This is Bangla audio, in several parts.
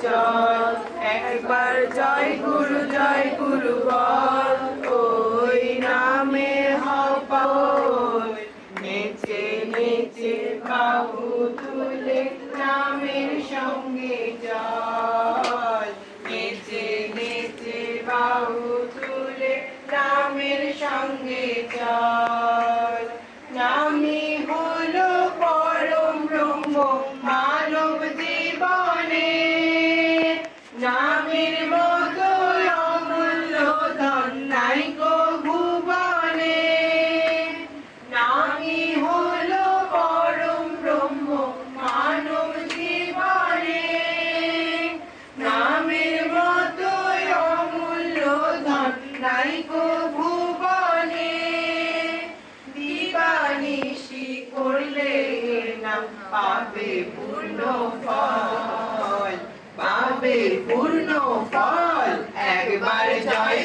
চল, একবার জয় গুরু বল, ওই নামে হও পাগল। নেচে নেচে বাহু তুলে নামের সঙ্গে চল, নেচে নেচে বাহু তুলে নামের সঙ্গে চল। নামই হলো পরম ব্রহ্ম মানব জীবনে, নামের মতো অমূল্য ধন নাই গো ভুবনে। নামই হলো পরম ব্রহ্ম মানব জীবনে, নামের মতো অমূল্য ধন নাই গো ভুবনে। দিবানিশি করলে নাম পাবে পূর্ণ ফল, পাবে পূর্ণ ফল। একবার জয়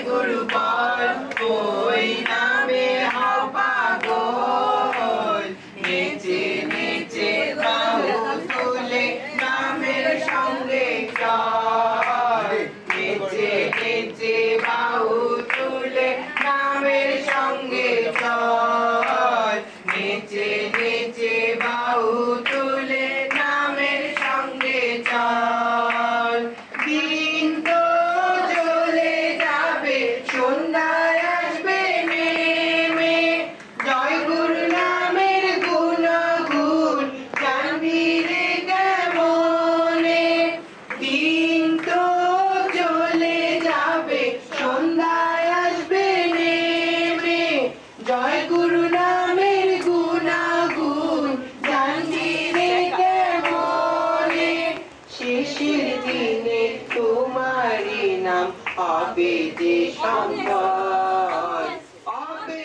গুরু বল, ওই নামে হও পাগল। নেচে নেচে বাহু তুলে নামের সঙ্গে চল, নেচে নেচে বাহু তুলে নামের সঙ্গে চল, নেচে নেচে বাহু তুলে নামের সঙ্গে চল। দিন তো চলে যাবে, সন্ধ্যায় আসবে নেমে, জয় গুরু নামের গুণগুণ জানবি রে কেমনে। দিন তো চলে যাবে, সন্ধ্যায় আসবে নেমে, জয় গুরু নামের গুণাগুণ জানবি রে কেমনে। শেষের দিনে তোমারই নাম হবে যে সম্পদ, হবে।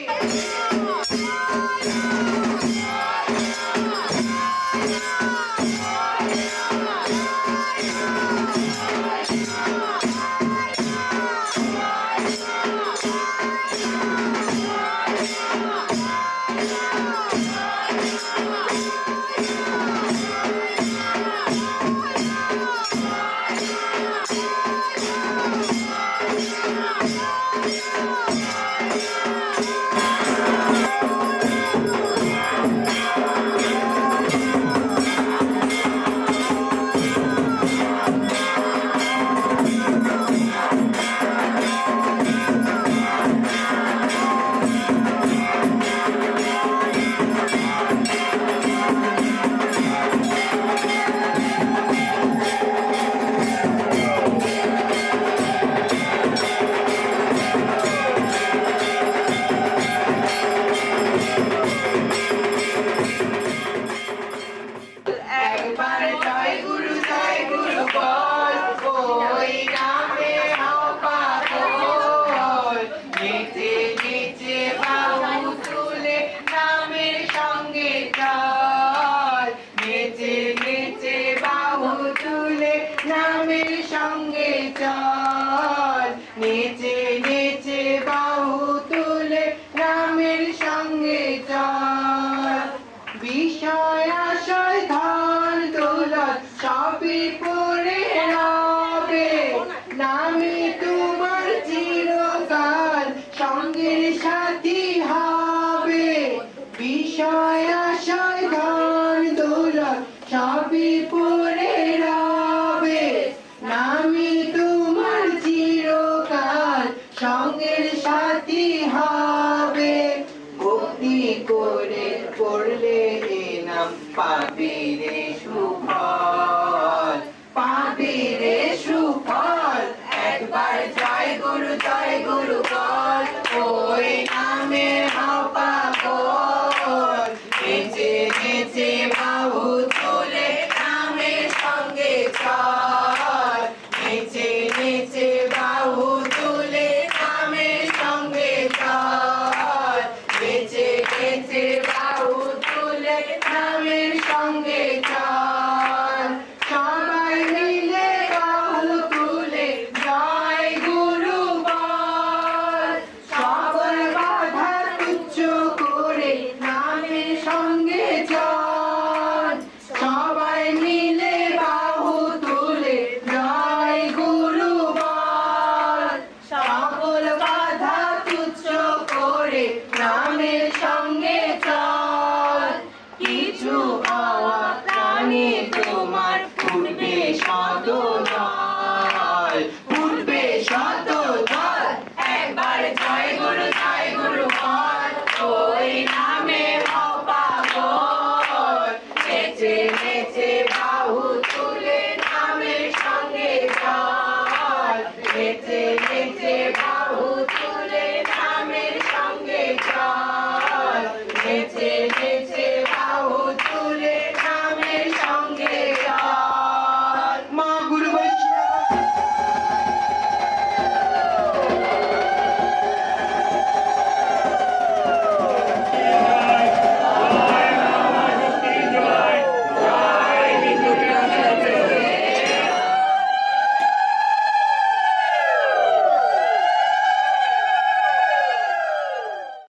একবার জয় গুরু বল, ওই নামে হও পাগল। নেচে নেচে বাহু তুলে নামের সঙ্গে চল, নেচে নেচে বাহু তুলে নামের সঙ্গে চল, নেচে নেচে বাহু তুলে নামের সঙ্গে চল। বিষয় আশয় ধন দৌলত সবই পড়ে রবে, নামে তোমার চিরকাল সঙ্গের সাথী হবে। বিষয় আশয় ধন দৌলত সবই পড়ে রবে, নামে তোমার চিরকাল সঙ্গের সাথী হবে। ভক্তি করে পড়লে এ নাম পাবি রে সুফল, সদয়